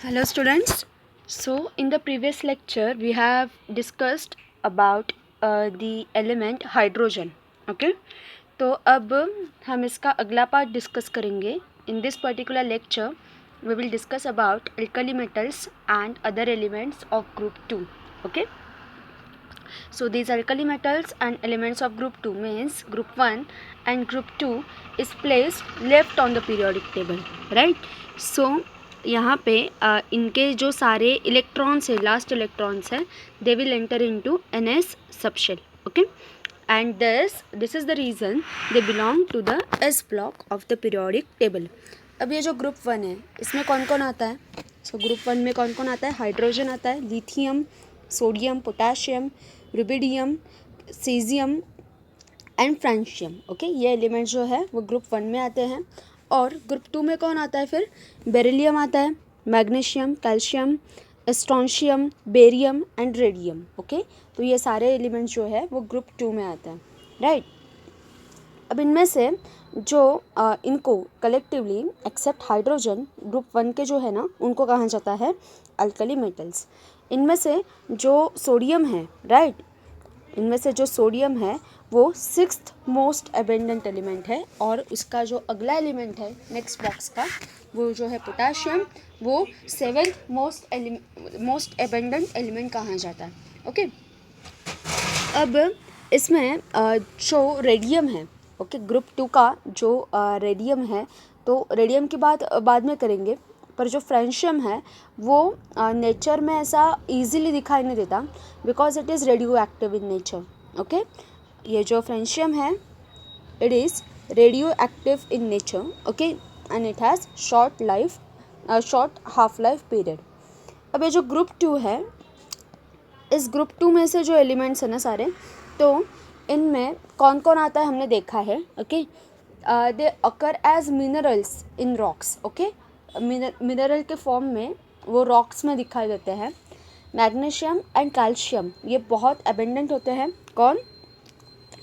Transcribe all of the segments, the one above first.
Hello students. So in the previous lecture we have discussed about the element hydrogen. Okay. तो अब हम इसका अगला पार्ट डिस्कस करेंगे. In this particular lecture we will discuss about alkali metals and other elements of group 2. Okay. So these alkali metals and elements of group 2 means group 1 and group 2 is placed left on the periodic table, right? So यहाँ पे इनके जो सारे electrons है, last electrons है, they will enter into NS subshell. Okay, and this is the reason they belong to the S block of the periodic table. अब ये जो ग्रुप 1 है इसमें कौन कौन आता है? सो ग्रुप 1 में कौन कौन आता है? हाइड्रोजन आता है, lithium, sodium, potassium, rubidium, caesium and francium. Okay, ये एलिमेंट जो है वो ग्रुप 1 में आते हैं. और ग्रुप 2 में कौन आता है? फिर बेरिलियम आता है, magnesium, calcium, strontium, barium and radium. Okay, तो ये सारे एलिमेंट्स जो है वो ग्रुप 2 में आते हैं, राइट. अब इनमें से जो इनको कलेक्टिवली एक्सेप्ट हाइड्रोजन ग्रुप 1 के जो है ना, उनको कहा जाता है अल्कली मेटल्स. इनमें से जो सोडियम है, राइट, इनमें से जो सोडियम है वो 6th मोस्ट एबेंडेंट एलिमेंट है. और उसका जो अगला एलिमेंट है नेक्स्ट बॉक्स का, वो जो है पोटाशियम, वो 7th मोस्ट एबेंडेंट एलिमेंट कहा जाता है. ओके, अब इसमें जो रेडियम है, ओके, ग्रुप 2 का जो रेडियम है, तो रेडियम की बात बाद में करेंगे. पर जो फ्रेंशियम है वो नेचर में ऐसा इजीली दिखाई नहीं देता because it is radio active in nature. Okay, ये जो फ्रेंशियम है it is radio active in nature. Okay, and it has short half life period. अब ये जो ग्रुप 2 है, इस ग्रुप 2 में से जो एलिमेंट्स है ना सारे, तो इनमें कौन कौन आता है हमने देखा है. Okay, they occur as minerals in rocks. Okay, mineral के फॉर्म में वो रॉक्स में दिखाई देते हैं. मैग्नीशियम एंड कैल्शियम ये बहुत एबेंडेंट होते हैं. कौन?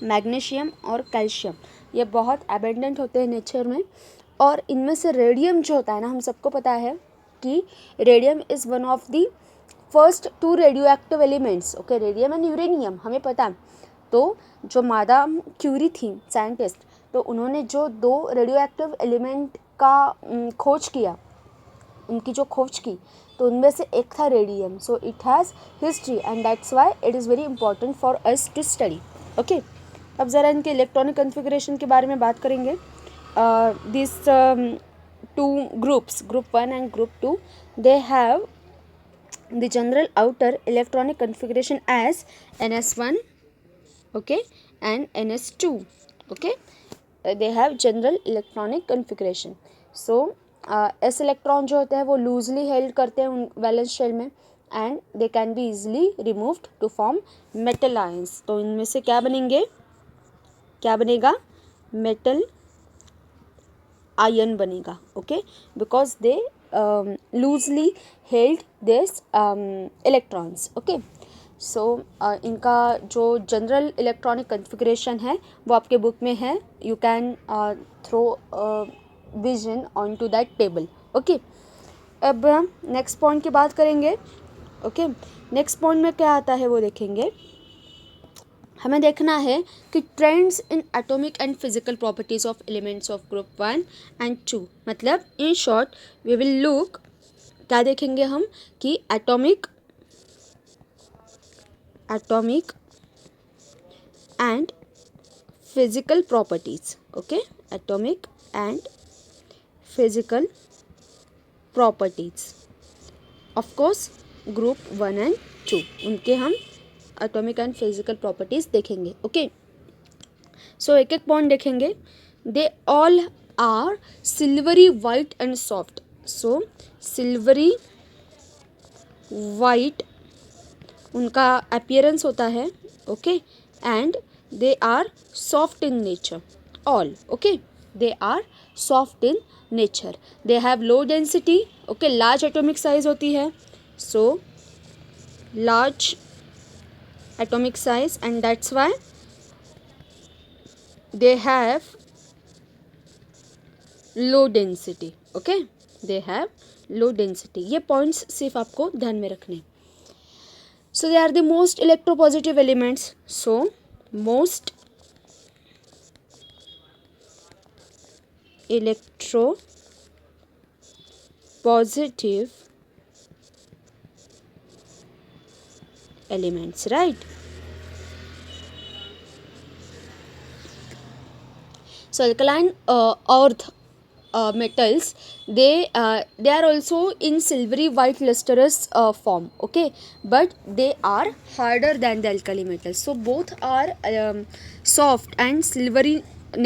मैग्नीशियम और कैल्शियम ये बहुत एबेंडेंट होते हैं नेचर में. और इनमें से रेडियम जो होता है ना, हम सबको पता है कि radium is one of the first 2 radio active elements. Okay, radium and uranium हमें पता है. तो जो मादाम क्यूरी थी साइंटिस्ट, तो उन्होंने जो 2 रेडियो एक्टिव एलिमेंट का खोज किया, उनकी जो खोज की, तो उनमें से एक था radium. So it has history and that's why it is very important for us to study. Okay, अब ज़रा इनके इलेक्ट्रॉनिक कन्फिगरेशन के बारे में बात करेंगे. This 2 groups, group 1 and group 2, they have the general outer electronic configuration as NS1, okay, and NS2. Okay, they have general electronic configuration. So s electron जो होते हैं वो लूजली हेल्ड करते हैं उन वैलेंस शेल में, and they can be easily removed to form metal ions. तो इनमें से क्या बनेंगे? क्या बनेगा? मेटल आयन बनेगा. Okay, because they loosely held this electrons. Okay, so इनका जो जनरल इलेक्ट्रॉनिक कन्फिगरेशन है वो आपके बुक में है. You can throw vision on to that table. Okay, अब नेक्स्ट पॉइंट की बात करेंगे. ओके, नेक्स्ट पॉइंट में क्या आता है वो देखेंगे. हमें देखना है कि trends in atomic and physical properties of elements of group 1 and 2. मतलब in short we will look, क्या देखेंगे हम कि atomic and physical properties. Okay, atomic and physical properties of course group 1 and 2, उनके हम एटॉमिक एंड फिजिकल प्रॉपर्टीज देखेंगे. Okay, so एक एक पॉइंट देखेंगे. They all are silvery white and soft. So silvery white उनका अपीयरेंस होता है. Okay, and they are soft in nature. All, okay, they are soft in nature. They have low density. Okay, large atomic size होती है. So large atomic size, and that's why they have low density. Okay, they have low density, ये points सिर्फ आपको ध्यान में रखने. So they are the most electropositive elements. So most electropositive elements, right? So alkaline earth metals, they are also in silvery white lustrous form, okay, but they are harder than the alkali metals. So both are soft and silvery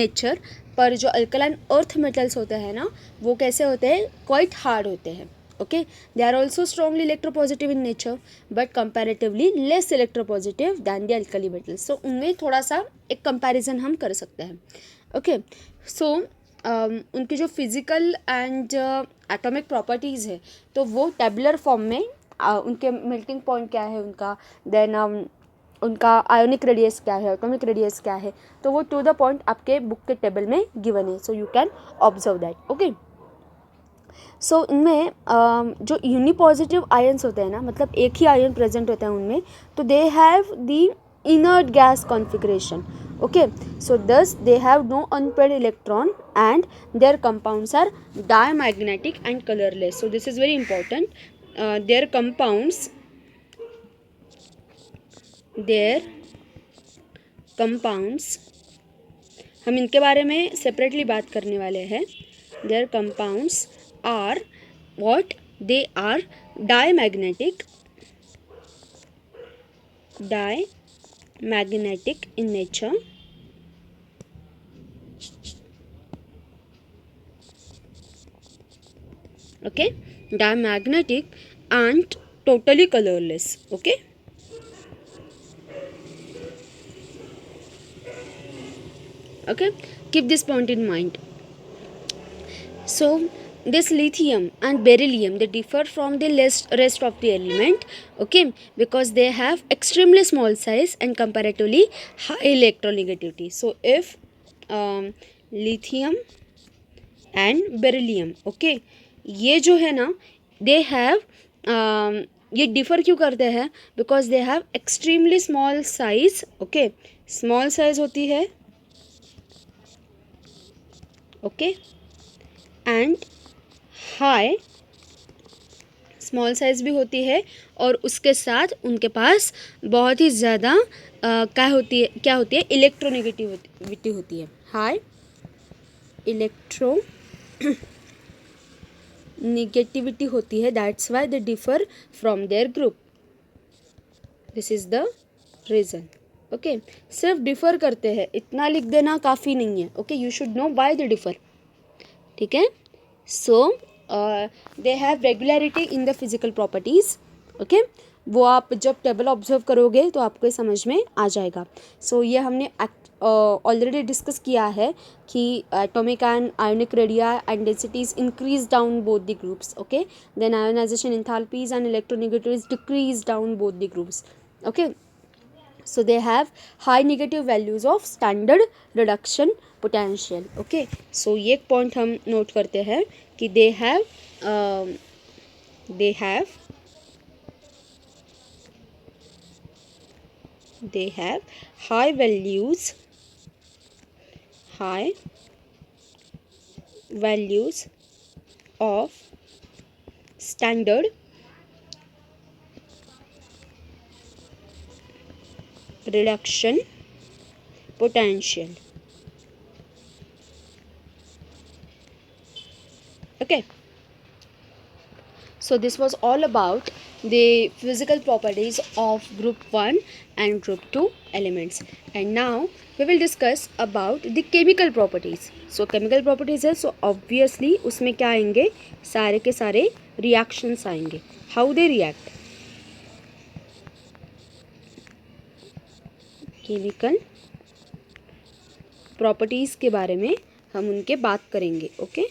nature, पर जो alkaline earth metals होते हैं ना, वो कैसे होते हैं, quite hard होते हैं. Okay, they are also strongly electropositive in nature but comparatively less electropositive than the alkali metals. So उनमें थोड़ा सा एक कंपैरिजन हम कर सकते हैं. ओके, सो उनकी जो फिज़िकल एंड एटॉमिक प्रॉपर्टीज़ है, तो वो टेबुलर फॉर्म में उनके मेल्टिंग पॉइंट क्या है उनका, देन उनका आयोनिक रेडियस क्या है, एटॉमिक रेडियस क्या है, तो वो टू द पॉइंट आपके बुक के टेबल में गिवन है. So you can observe that. Okay, so इनमें जो यूनिपॉजिटिव आयन्स होते हैं ना, मतलब एक ही आयन प्रेजेंट होता है उनमें, तो they have the inert gas configuration. Okay, so thus they have no unpaired electron and their compounds are diamagnetic and colorless. So this is very important. Their compounds हम इनके बारे में सेपरेटली बात करने वाले हैं. their compounds are what, they are diamagnetic in nature. Okay, diamagnetic and totally colorless. Okay, okay, keep this point in mind. So this lithium and beryllium, they differ from the rest of the element, okay, because they have extremely small size and comparatively high electronegativity. So if lithium and beryllium, okay, ये जो है ना, they have ये differ क्यों करते हैं, because they have extremely small size. Okay, small size होती है, okay, and high, small size भी होती है, और उसके साथ उनके पास बहुत ही ज़्यादा क्या होती है, इलेक्ट्रोनेगेटिविटी होती है, हाई इलेक्ट्रो नेगेटिविटी होती है. That's why they differ from their group. This is the reason. Okay, सिर्फ डिफ़र करते हैं इतना लिख देना काफ़ी नहीं है. Okay, you should know why they differ. ठीक है, so they have regularity in the physical properties. Okay, वो आप जब टेबल ऑब्जर्व करोगे तो आपको समझ में आ जाएगा. सो ये हमने ऑलरेडी डिस्कस किया है कि atomic and ionic radii and densities increase down both the groups. Okay, then ionization enthalpies and electronegativities decrease down both the groups. Okay, so they have high negative values of standard reduction potential. Okay, so ये एक point हम note करते हैं कि they have high values of standard reduction potential. Okay, so this was all about the physical properties of group 1 and group 2 elements, and now we will discuss about the chemical properties. So chemical properties है, so obviously उसमें क्या आएंगे, सारे के सारे reactions आएंगे. How they react, chemical properties के बारे में हम उनके बात करेंगे. Okay,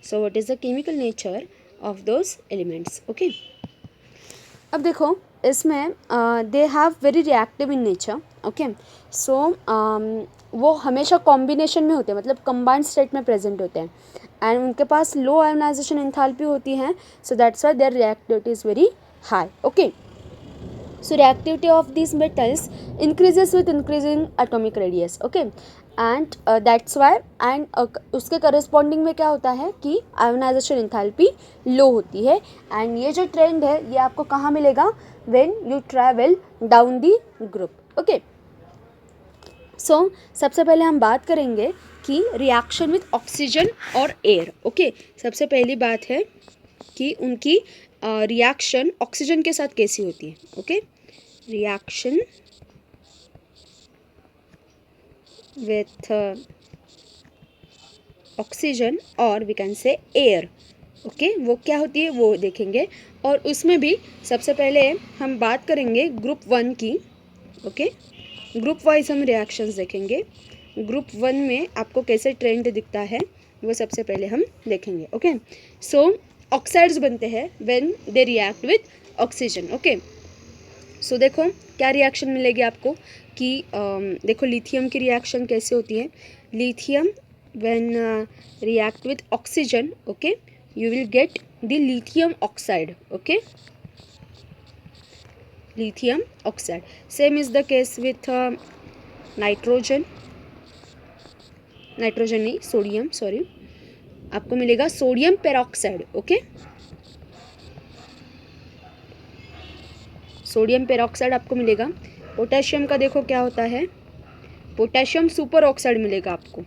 so what is the chemical nature of those elements. Okay, अब देखो इसमें they have very reactive in nature. Okay, so वो हमेशा कॉम्बिनेशन में होते हैं, मतलब कंबाइंड स्टेट में प्रेजेंट होते हैं. एंड उनके पास लो आयोनाइजेशन एंथैल्पी होती हैं, सो that's why there reactivity is very high. Okay, so reactivity of these metals increases with increasing atomic radius. Okay, and that's why and उसके corresponding में क्या होता है कि ionization enthalpy low होती है. and ये जो trend है ये आपको कहाँ मिलेगा? when you travel down the group. okay, so सबसे पहले हम बात करेंगे कि रिएक्शन विथ ऑक्सीजन और एयर. ओके, सबसे पहली बात है कि उनकी रिएक्शन ऑक्सीजन के साथ कैसी होती है. ओके, रिएक्शन विथ ऑक्सीजन और we can say air. Okay, वो क्या होती है वो देखेंगे. और उसमें भी सबसे पहले हम बात करेंगे ग्रुप 1 की. ओके, ग्रुप वाइज हम रिएक्शंस देखेंगे. ग्रुप 1 में आपको कैसे ट्रेंड दिखता है वो सबसे पहले हम देखेंगे. ओके, सो ऑक्साइड्स बनते हैं when they react with oxygen. Okay, so देखो क्या रिएक्शन मिलेगी आपको कि देखो लिथियम की रिएक्शन कैसे होती है. Lithium when react with oxygen, okay, you will get the lithium oxide. Okay, lithium oxide. Same is the case with nitrogen. Nitrogen नहीं, सोडियम, सॉरी, आपको मिलेगा sodium peroxide. Okay, sodium peroxide आपको मिलेगा. Potassium का देखो क्या होता है, पोटेशियम सुपर ऑक्साइड मिलेगा आपको.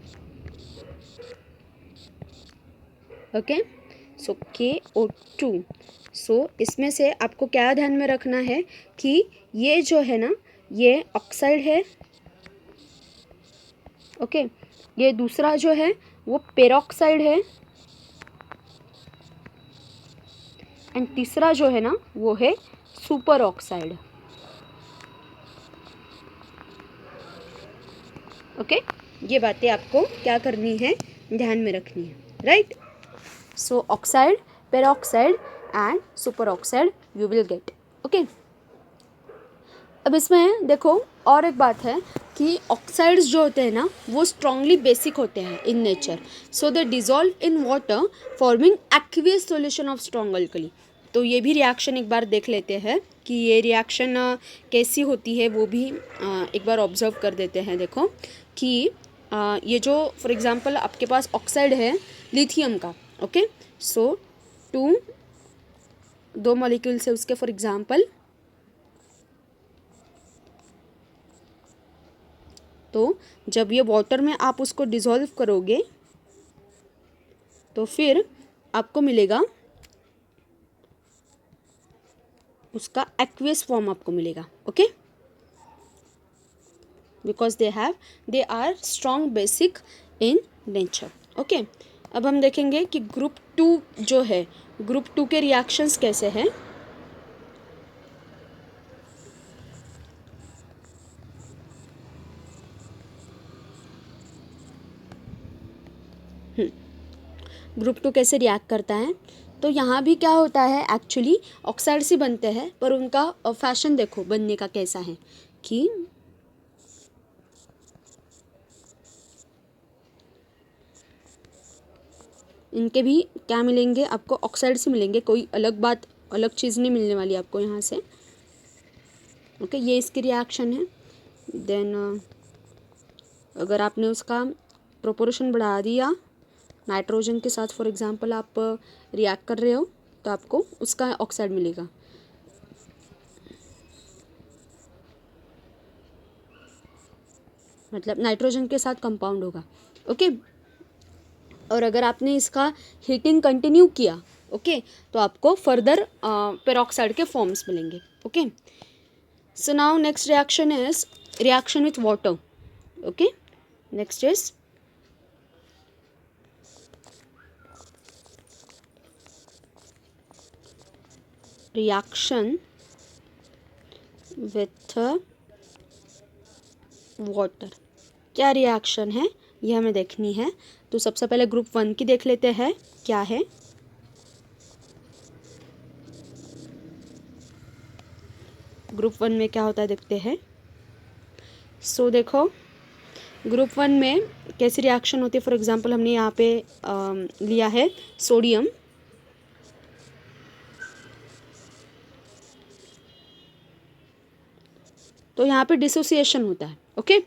ओके, सो KO2. सो इसमें से आपको क्या ध्यान में रखना है कि ये जो है ना ये ऑक्साइड है. ओके, ये दूसरा जो है वो पेरोक्साइड है एंड तीसरा जो है ना वो है सुपर ऑक्साइड. ओके, ये बातें आपको क्या करनी है, ध्यान में रखनी है. Right, so oxide, peroxide and super oxide you will get. Okay, अब इसमें देखो और एक बात है कि ऑक्साइड्स जो होते हैं ना वो स्ट्रांगली बेसिक होते हैं in nature. So they dissolve in water forming aqueous solution of strong alkali. तो ये भी रिएक्शन एक बार देख लेते हैं कि ये रिएक्शन कैसी होती है वो भी एक बार ऑब्जर्व कर देते हैं. देखो कि ये जो फॉर एग्जांपल आपके पास ऑक्साइड है लिथियम का. ओके, सो दो मॉलिक्यूल्स है उसके फॉर एग्जांपल. तो जब ये वाटर में आप उसको डिसॉल्व करोगे तो फिर आपको मिलेगा उसका एक्वियस फॉर्म आपको मिलेगा. Okay, because they are strong basic in nature. Okay, अब हम देखेंगे कि ग्रुप 2 जो है, ग्रुप 2 के रिएक्शंस कैसे हैं. ग्रुप 2 कैसे रिएक्ट करता है. तो यहाँ भी क्या होता है, एक्चुअली ऑक्साइड्स ही बनते हैं पर उनका फैशन देखो बनने का कैसा है कि इनके भी क्या मिलेंगे आपको, ऑक्साइड्स ही मिलेंगे. कोई अलग बात, अलग चीज़ नहीं मिलने वाली आपको यहाँ से. ओके, ये इसकी रिएक्शन है. देन अगर आपने उसका प्रोपोर्शन बढ़ा दिया नाइट्रोजन के साथ, फॉर एग्जांपल आप रिएक्ट कर रहे हो तो आपको उसका ऑक्साइड मिलेगा. मतलब नाइट्रोजन के साथ कंपाउंड होगा. ओके, और अगर आपने इसका हीटिंग कंटिन्यू किया, ओके, तो आपको फर्दर पेरोक्साइड के फॉर्म्स मिलेंगे. Okay, so now next reaction is reaction with water. Okay, next is reaction with water. क्या रिएक्शन है ये हमें देखनी है. तो सबसे पहले ग्रुप 1 की देख लेते हैं क्या है. ग्रुप 1 में क्या होता है देखते हैं. सो देखो ग्रुप 1 में कैसी रिएक्शन होती है, फॉर एग्जांपल हमने यहाँ पे लिया है सोडियम, तो यहाँ पे डिसोसिएशन होता है, ओके।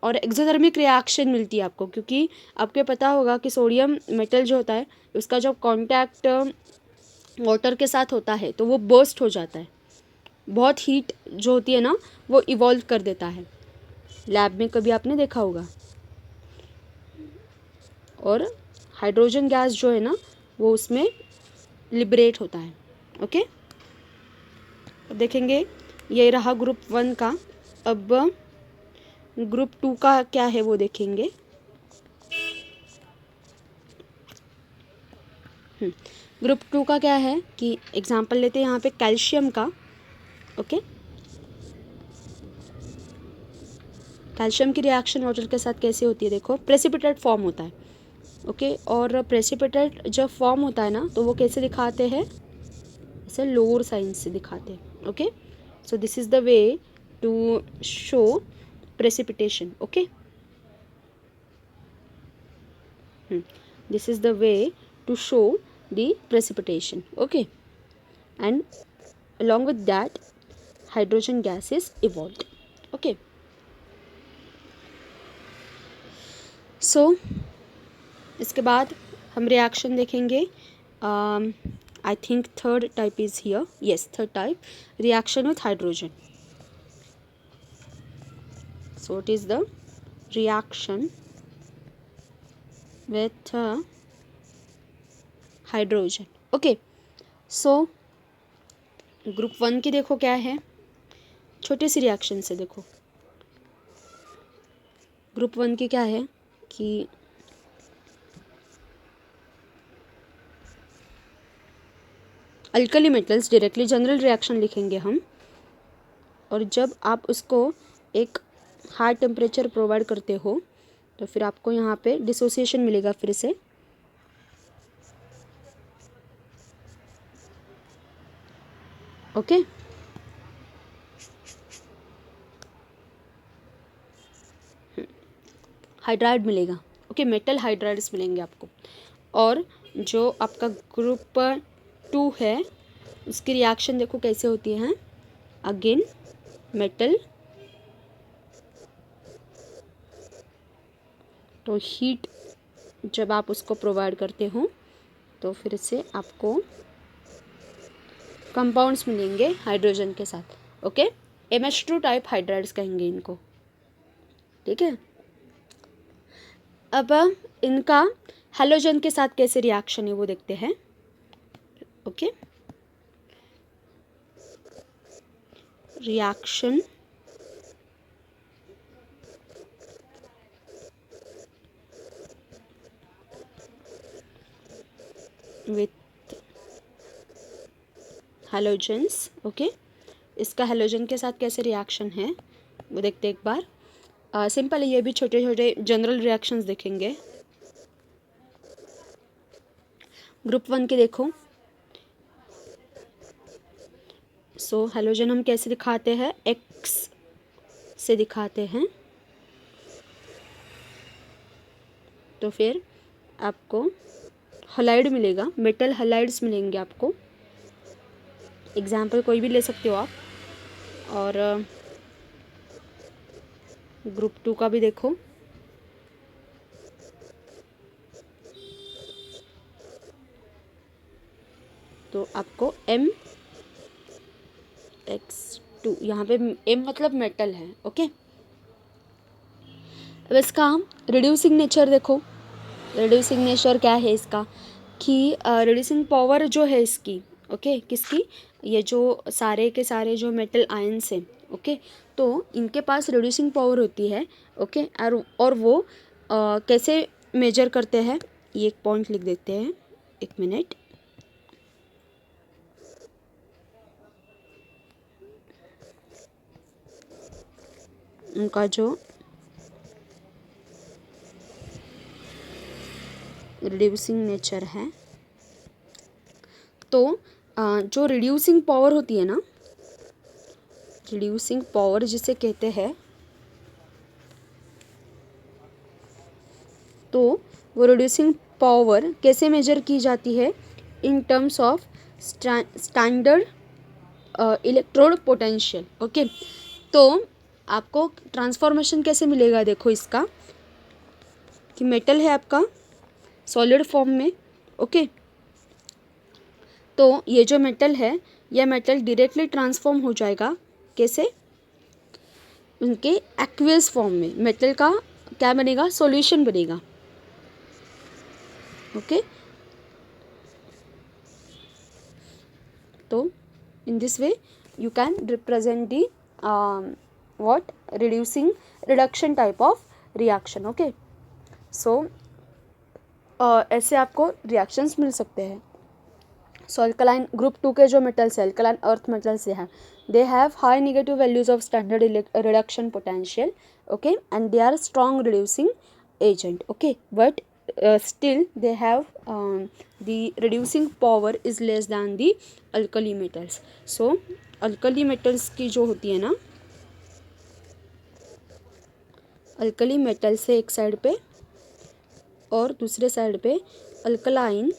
और एक्सोथर्मिक रिएक्शन मिलती है आपको, क्योंकि आपको पता होगा कि सोडियम मेटल जो होता है उसका जब कांटेक्ट वाटर के साथ होता है तो वो बर्स्ट हो जाता है, बहुत हीट जो होती है ना वो इवॉल्व कर देता है, लैब में कभी आपने देखा होगा। और हाइड्रोजन गैस जो है ना वो उसमें लिबरेट होता है, ओके। देखेंगे ये रहा ग्रुप 1 का। अब ग्रुप 2 का क्या है वो देखेंगे। ग्रुप 2 का क्या है कि एग्जांपल लेते हैं यहाँ पे कैल्शियम का, ओके। कैल्शियम की रिएक्शन वाटर के साथ कैसे होती है, देखो प्रेसिपिटेट फॉर्म होता है, ओके। और प्रेसिपिटेट जब फॉर्म होता है ना तो वो कैसे दिखाते हैं, ऐसे लोअर साइन से दिखाते हैं, okay. So this is the way to show precipitation, okay. This is the way to show the precipitation, okay. And along with that hydrogen gas is evolved, okay. So इसके बाद हम reaction देखेंगे। I think third type is here, yes, third type, reaction with hydrogen. So it is the reaction with hydrogen, okay. So group 1 की देखो क्या है, छोटी सी reaction से देखो। ग्रुप 1 की क्या है कि alkali metals, directly general reaction लिखेंगे हम, और जब आप उसको एक हाई टेम्परेचर प्रोवाइड करते हो तो फिर आपको यहाँ पे डिसोसिएशन मिलेगा फिर से, ओके। हाइड्राइड मिलेगा, ओके, मेटल हाइड्राइड्स मिलेंगे आपको। और जो आपका ग्रुप 2 है उसकी रिएक्शन देखो कैसे होती है, अगेन मेटल, तो हीट जब आप उसको प्रोवाइड करते हो तो फिर से आपको कंपाउंड्स मिलेंगे हाइड्रोजन के साथ, ओके। MH2 टाइप हाइड्राइड्स कहेंगे इनको, ठीक है। अब इनका हैलोजन के साथ कैसे रिएक्शन है वो देखते हैं, okay. Reaction with halogens, okay. इसका हैलोजन के साथ कैसे रिएक्शन है वो देखते हैं एक बार। सिंपल है, ये भी छोटे छोटे जनरल रिएक्शंस देखेंगे। ग्रुप 1 के देखो, सो हैलोजन हम कैसे दिखाते हैं, X से दिखाते हैं, तो फिर आपको हलाइड मिलेगा, मेटल हलाइड्स मिलेंगे आपको, एग्जाम्पल कोई भी ले सकते हो आप। और ग्रुप 2 का भी देखो, तो आपको MX2, यहाँ पे M मतलब मेटल है, ओके। अब इसका रिड्यूसिंग नेचर देखो, रिड्यूसिंग नेचर क्या है इसका कि रिड्यूसिंग पावर जो है इसकी, ओके, किसकी, ये जो सारे के सारे जो मेटल आयंस हैं, ओके, तो इनके पास रिड्यूसिंग पावर होती है, ओके। और वो कैसे मेजर करते हैं, ये एक पॉइंट लिख देते हैं, एक मिनट। उनका जो रिड्यूसिंग नेचर है, तो जो रिड्यूसिंग पावर होती है ना, रिड्यूसिंग पावर जिसे कहते हैं, तो वो रिड्यूसिंग पावर कैसे मेजर की जाती है? In terms of standard electrode potential. Okay, तो आपको ट्रांसफॉर्मेशन कैसे मिलेगा? देखो इसका कि मेटल है आपका सॉलिड फॉर्म में। ओके, तो ये जो मेटल है, यह मेटल डायरेक्टली ट्रांसफॉर्म हो जाएगा कैसे? उनके एक्वियस फॉर्म में मेटल का क्या बनेगा? सॉल्यूशन बनेगा। ओके, तो in this way you can represent the what reduction type of reaction. Okay, so ऐसे आपको रिएक्शंस मिल सकते हैं। सो अल्कलाइन ग्रुप 2 के जो मेटल्स है, अल्कलाइन अर्थ मेटल्स हैं, they have high negative values of standard reduction potential. Okay, and they are strong reducing agent. Okay, but still they have the reducing power is less than the alkali metals. So alkali metals की जो होती है ना, alkali metal से एक side पे और दूसरे साइड पे अल्कलाइन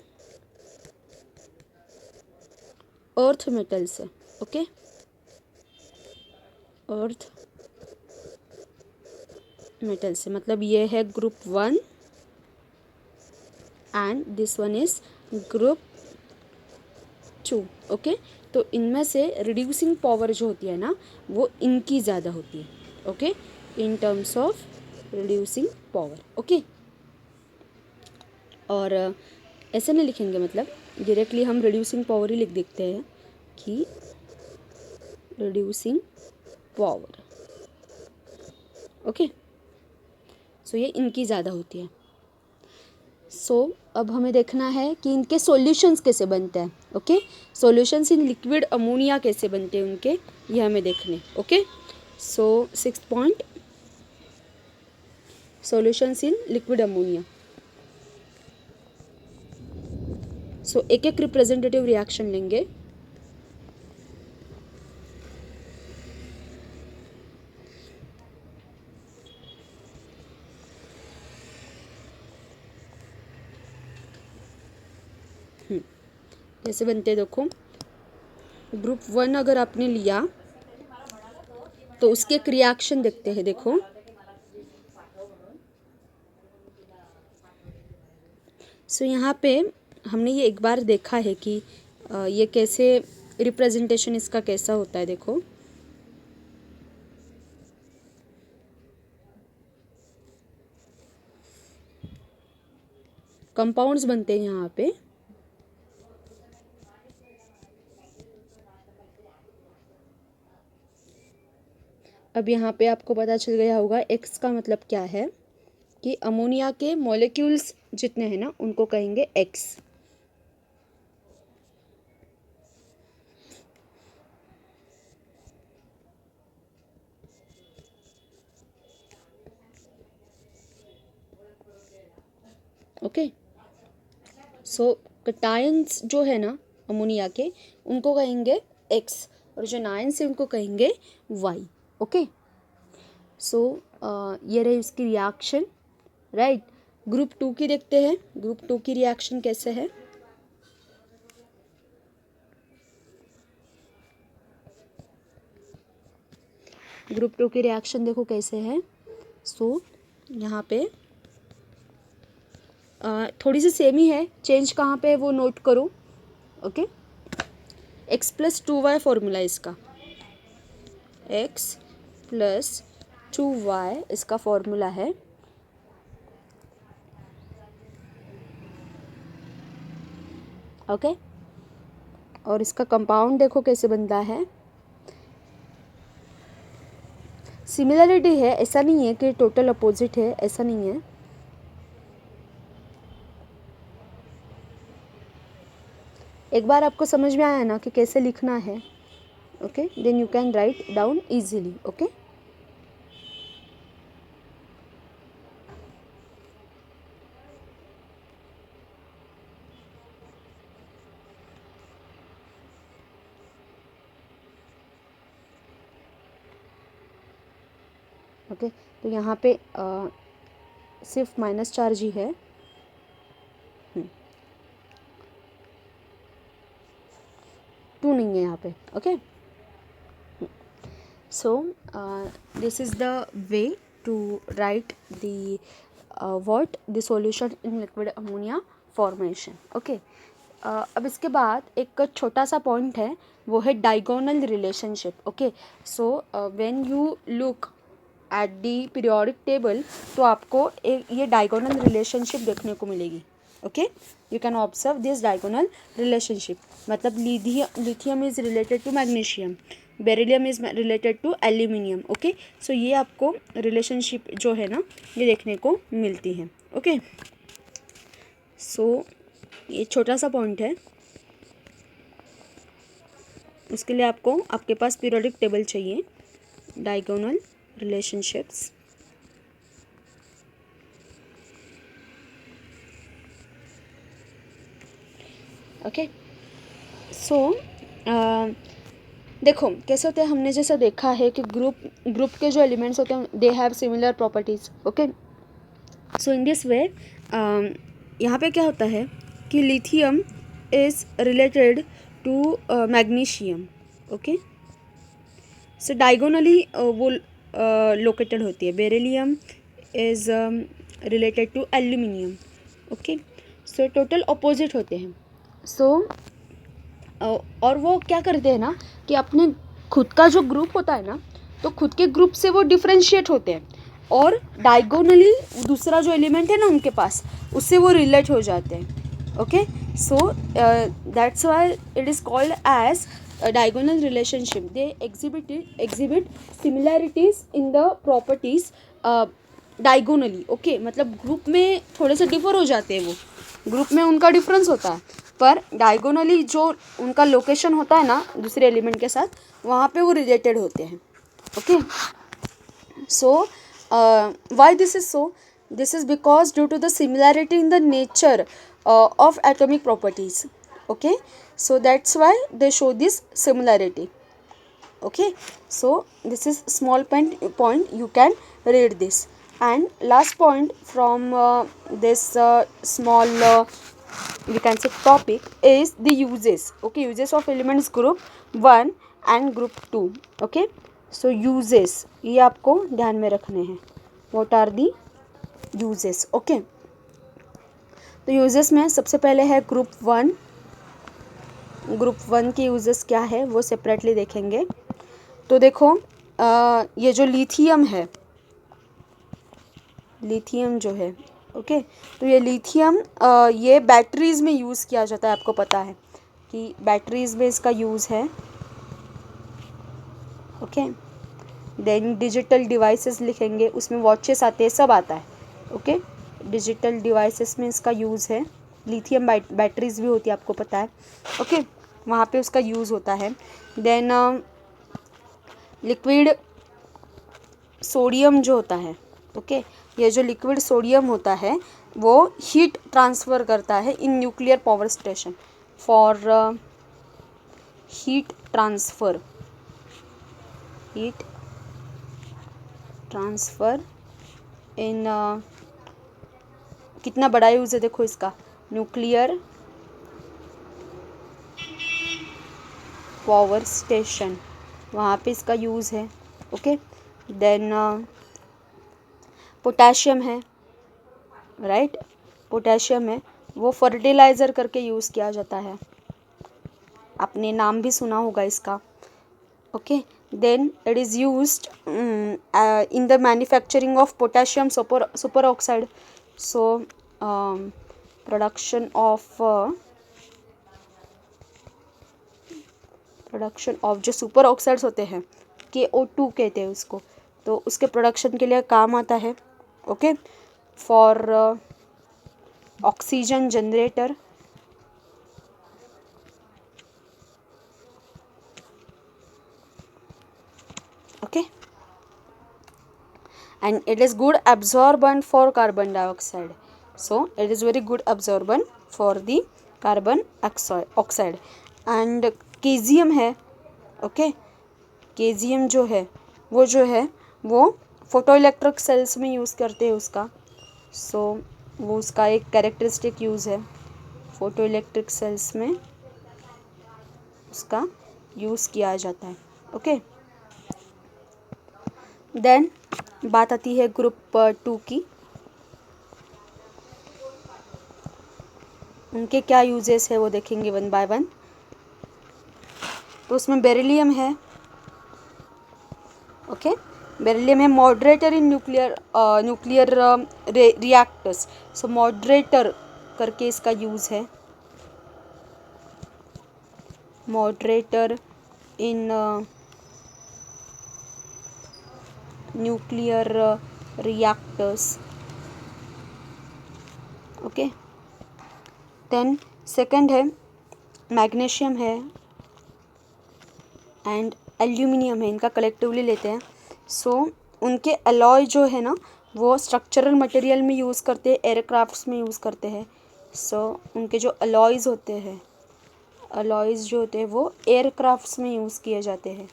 अर्थ मेटल्स है। ओके, अर्थ मेटल से मतलब ये है group 1 and this one is group 2। Okay, तो इनमें से रिड्यूसिंग पावर जो होती है ना, वो इनकी ज़्यादा होती है। Okay, in terms of reducing power. Okay, और ऐसे नहीं लिखेंगे, मतलब डायरेक्टली हम रिड्यूसिंग पावर ही लिख देते हैं कि रिड्यूसिंग पावर। ओके, सो ये इनकी ज़्यादा होती है। सो अब हमें देखना है कि इनके सॉल्यूशंस कैसे बनते हैं। Okay, solutions in liquid ammonia कैसे बनते हैं उनके, ये हमें देखने। Okay, so 6th point, solutions in liquid ammonia. So एक एक रिप्रेजेंटेटिव रिएक्शन लेंगे। कैसे बनते हैं देखो, ग्रुप 1 अगर आपने लिया तो उसके एक रिएक्शन देखते हैं। देखो, सो यहाँ पे हमने ये एक बार देखा है कि ये कैसे रिप्रेजेंटेशन इसका कैसा होता है। देखो, कंपाउंड्स बनते हैं यहाँ पे। अब यहाँ पे आपको पता चल गया होगा एक्स का मतलब क्या है, कि अमोनिया के मॉलिक्यूल्स जितने हैं ना, उनको कहेंगे एक्स। ओके, सो कटायंस जो है ना अमोनिया के, उनको कहेंगे एक्स, और जो नायंस है उनको कहेंगे वाई। ओके, सो ये रही उसकी रिएक्शन। राइट, ग्रुप 2 की देखते हैं, ग्रुप 2 की रिएक्शन कैसे है। ग्रुप 2 की रिएक्शन देखो कैसे है। सो यहाँ पे थोड़ी सी सेम ही है, चेंज कहाँ पे है वो नोट करो। ओके, x+2y फॉर्मूला इसका, x+2y इसका फॉर्मूला है। ओके, और इसका कंपाउंड देखो कैसे बनता है। सिमिलरिटी है, ऐसा नहीं है कि टोटल अपोजिट है, ऐसा नहीं है। एक बार आपको समझ में आया ना कि कैसे लिखना है, okay, then you can write down easily. Okay, okay, तो यहाँ पे सिर्फ माइनस चार्ज ही है, टू नहीं है यहाँ पे। Okay, so this is the way to write the what the solution in liquid ammonia formation। Okay, अब इसके बाद एक छोटा सा पॉइंट है, वो है diagonal relationship. Okay, so when you look at the periodic table तो आपको एक ये डायगोनल रिलेशनशिप देखने को मिलेगी। Okay, you can observe this diagonal relationship, मतलब lithium is related to magnesium, beryllium is related to aluminium. Okay, so ये आपको रिलेशनशिप जो है ना ये देखने को मिलती है। ओके, सो ये छोटा सा पॉइंट है, उसके लिए आपको आपके पास पीरियोडिक टेबल चाहिए, डायगोनल relationships। ओके, सो देखो कैसे होते हैं, हमने जैसा देखा है कि ग्रुप के जो एलिमेंट्स होते हैं they have similar properties. Okay, so in this way यहाँ पे क्या होता है कि lithium is related to magnesium. Okay, so diagonally वो लोकेटेड होती है। Beryllium is related to aluminium. Okay, so total opposite होते हैं। सो और वो क्या करते हैं ना कि अपने खुद का जो ग्रुप होता है ना, तो खुद के ग्रुप से वो डिफ्रेंशिएट होते हैं और डायगोनली दूसरा जो एलिमेंट है ना उनके पास, उससे वो रिलेट हो जाते हैं। Okay, so that's why it is called as diagonal relationship। they exhibit similarities in the properties diagonally। Okay, मतलब ग्रुप में थोड़े से डिफर हो जाते हैं, वो ग्रुप में उनका डिफरेंस होता है, पर डायगोनली जो उनका लोकेशन होता है ना दूसरे एलिमेंट के साथ, वहाँ पे वो रिलेटेड होते हैं। Okay, so why this is so? This is because due to the similarity in the nature of atomic properties। okay, so that's why they show this similarity। okay, so this is small point you can read this। and last point from this small we can say topic is the uses। okay, uses of elements group 1 and group 2। okay, so uses ये आपको ध्यान में रखने हैं, what are the uses। okay, तो uses में सबसे पहले है ग्रुप 1। ग्रुप 1 के यूजेस क्या है वो सेपरेटली देखेंगे। तो देखो ये जो लिथियम है, लिथियम जो है, ओके, तो ये लिथियम ये बैटरीज में यूज़ किया जाता है। आपको पता है कि बैटरीज में इसका यूज़ है। ओके, देन डिजिटल डिवाइसेस लिखेंगे, उसमें वॉचेस आते हैं, सब आता है। ओके, डिजिटल डिवाइसेस में इसका यूज़ है। लिथियम बैटरीज भी होती है, आपको पता है। ओके, वहाँ पे उसका यूज़ होता है। देन लिक्विड सोडियम जो होता है, ओके, ये जो लिक्विड सोडियम होता है वो हीट ट्रांसफ़र करता है in nuclear power station for heat transfer in कितना बड़ा यूज़ है देखो इसका, न्यूक्लियर पावर स्टेशन, वहाँ पे इसका यूज़ है। ओके, देन पोटेशियम है, राइट, पोटेशियम है, वो फर्टिलाइज़र करके यूज़ किया जाता है, आपने नाम भी सुना होगा इसका। Okay, then it is used in the manufacturing of potassium super oxide. So production of जो सुपर ऑक्साइड्स होते हैं, KO2 कहते हैं उसको, तो उसके प्रोडक्शन के लिए काम आता है। Okay, for oxygen generator. Okay, and it is good absorbent for carbon dioxide। so it is very good absorbent for the carbon oxide। and केजियम है। ओके, केजियम जो है वो फोटो इलेक्ट्रिक सेल्स में यूज़ करते हैं उसका। सो वो उसका एक कैरेक्टरिस्टिक यूज़ है, फोटो इलेक्ट्रिक सेल्स में उसका यूज़ किया जाता है। ओके, देन बात आती है ग्रुप 2 की। उनके क्या यूजेस है वो देखेंगे वन बाय वन। तो उसमें बेरिलियम है। ओके, बेरिलियम है moderator in nuclear reactors. So moderator करके इसका यूज़ है, moderator in nuclear reactors. Okay, then second है मैग्नीशियम है एंड एल्यूमिनियम है, इनका कलेक्टिवली लेते हैं। सो उनके अलॉय जो है ना वो स्ट्रक्चरल मटेरियल में यूज़ करते हैं, एयरक्राफ्ट्स में यूज़ करते हैं। सो उनके जो अलॉयज़ होते हैं, अलॉयज़ जो होते हैं वो एयरक्राफ्ट्स में यूज़ किए जाते हैं।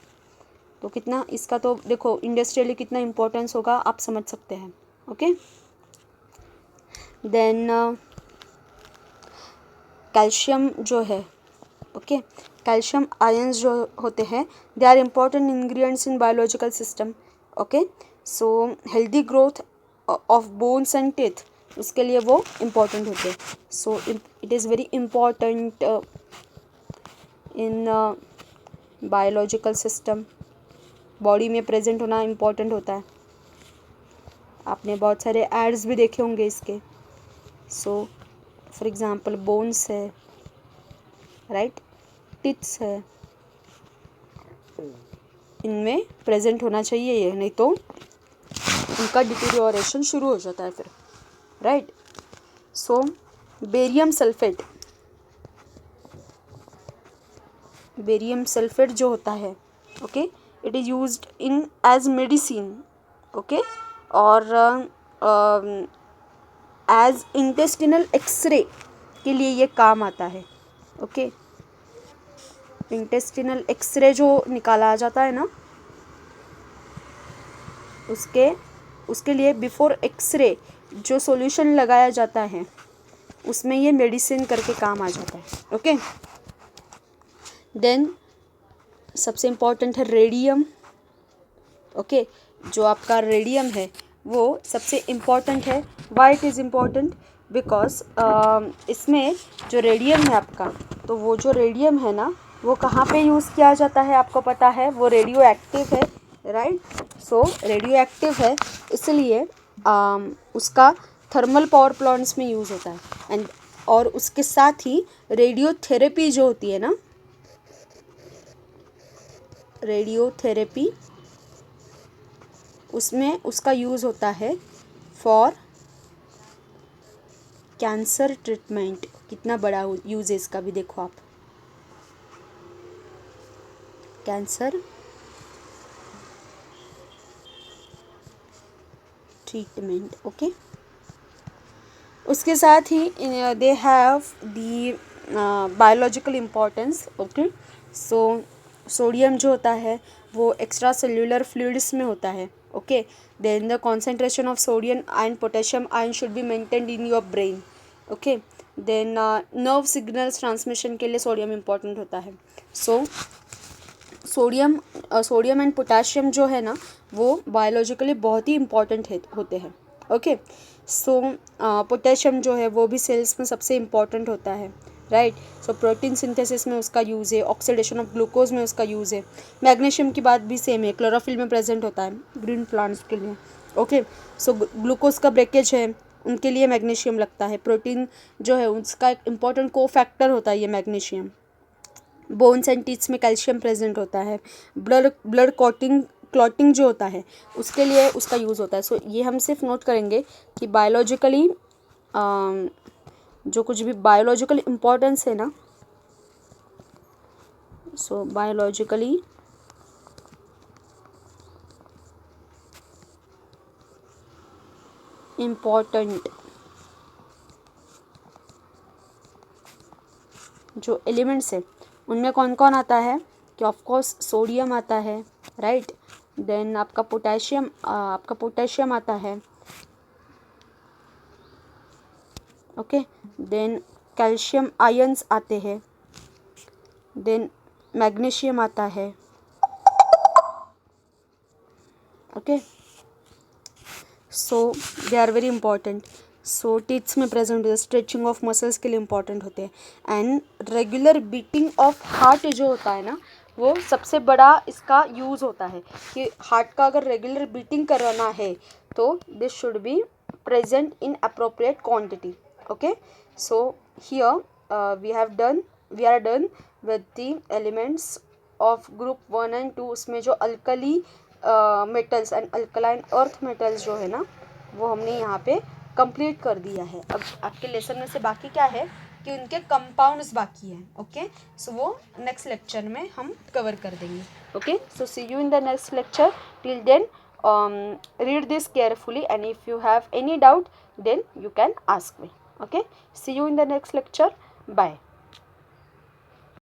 तो कितना इसका तो देखो इंडस्ट्रियली कितना इम्पोर्टेंस होगा आप समझ सकते हैं। ओके, देन कैल्शियम जो है, ओके, कैल्शियम आयंस जो होते हैं they are important ingredients in biological system. Okay, so healthy growth of bones and teeth, उसके लिए वो इम्पॉर्टेंट होते हैं। So it is very important in biological system, body में प्रेजेंट होना इम्पॉर्टेंट होता है। आपने बहुत सारे एड्स भी देखे होंगे इसके। सो फॉर एग्ज़ाम्पल बोन्स है, राइट, टिथ्स है, इनमें प्रेजेंट होना चाहिए ये, नहीं तो उनका डिटीरियोरेशन शुरू हो जाता है फिर, right. So barium sulphate, barium sulphate जो होता है, okay, it is used in as medicine, okay, और एज इंटेस्टिनल एक्सरे के लिए ये काम आता है। ओके, इंटेस्टिनल एक्सरे जो निकाला जाता है ना उसके लिए बिफोर एक्सरे जो सॉल्यूशन लगाया जाता है उसमें ये मेडिसिन करके काम आ जाता है। ओके, देन सबसे इम्पोर्टेंट है रेडियम। ओके, जो आपका रेडियम है वो सबसे इम्पॉर्टेंट है। Y it is important, because इसमें जो रेडियम है आपका, तो वो जो रेडियम है ना वो कहाँ पे यूज़ किया जाता है आपको पता है, वो रेडियो एक्टिव है, राइट। सो रेडियो एक्टिव है इसलिए उसका थर्मल पावर प्लांट्स में यूज़ होता है। एंड और उसके साथ ही रेडियोथेरेपी जो होती है ना, रेडियोथेरेपी, उसमें उसका यूज़ होता है फॉर कैंसर ट्रीटमेंट। कितना बड़ा यूज़ है इसका भी देखो आप, कैंसर ट्रीटमेंट। ओके, उसके साथ ही they have the biological importance. Okay, so sodium जो होता है वो एक्स्ट्रा सेल्यूलर फ्लूइड्स में होता है। Okay, then the concentration of sodium and potassium ion should be maintained in your brain. Okay, then nerve signals transmission के लिए sodium important होता है। सो सोडियम एंड पोटेशियम जो है ना वो बायोलॉजिकली बहुत ही इम्पॉर्टेंट होते हैं। ओके, सो पोटेशियम जो है वो भी सेल्स में सबसे इम्पॉर्टेंट होता है, राइट। सो प्रोटीन सिंथेसिस में उसका यूज़ है, ऑक्सीडेशन ऑफ ग्लूकोज में उसका यूज़ है। मैग्नीशियम की बात भी सेम है, क्लोरोफिल में प्रेजेंट होता है ग्रीन प्लांट्स के लिए। ओके, सो ग्लूकोज का ब्रेकेज है उनके लिए मैग्नीशियम लगता है। प्रोटीन जो है उसका एक इम्पॉर्टेंट को फैक्टर होता है ये मैग्नीशियम। बोन्स एंड टीथ्स में कैल्शियम प्रेजेंट होता है। ब्लड क्लॉटिंग जो होता है उसके लिए उसका यूज़ होता है। सो ये हम सिर्फ नोट करेंगे कि बायोलॉजिकली जो कुछ भी बायोलॉजिकल इम्पोर्टेंस है ना, सो बायोलॉजिकली इम्पॉर्टेंट जो एलिमेंट्स है उनमें कौन कौन आता है कि ऑफकोर्स सोडियम आता है, राइट। देन आपका पोटेशियम आता है, ओके। देन कैल्शियम आयंस आते हैं, देन मैग्नीशियम आता है, okay. So they are very important. So teeths में प्रेजेंट होते हैं, स्ट्रेचिंग ऑफ मसल्स के लिए इंपॉर्टेंट होते हैं। And regular beating of heart जो होता है ना, वो सबसे बड़ा इसका यूज़ होता है कि हार्ट का अगर रेगुलर बीटिंग कराना है तो this should be present in appropriate quantity, okay. So here we are done with the elements of group 1 and 2। उसमें जो alkali metals and alkaline earth metals जो है ना, वो हमने यहाँ पे कंप्लीट कर दिया है। अब आपके लेसन में से बाकी क्या है कि उनके कंपाउंड्स बाकी हैं, ओके। सो वो नेक्स्ट लेक्चर में हम कवर कर देंगे, okay. So see you in the next lecture. Till then read this carefully, and if you have any doubt then you can ask me, okay। See you in the next lecture. Bye.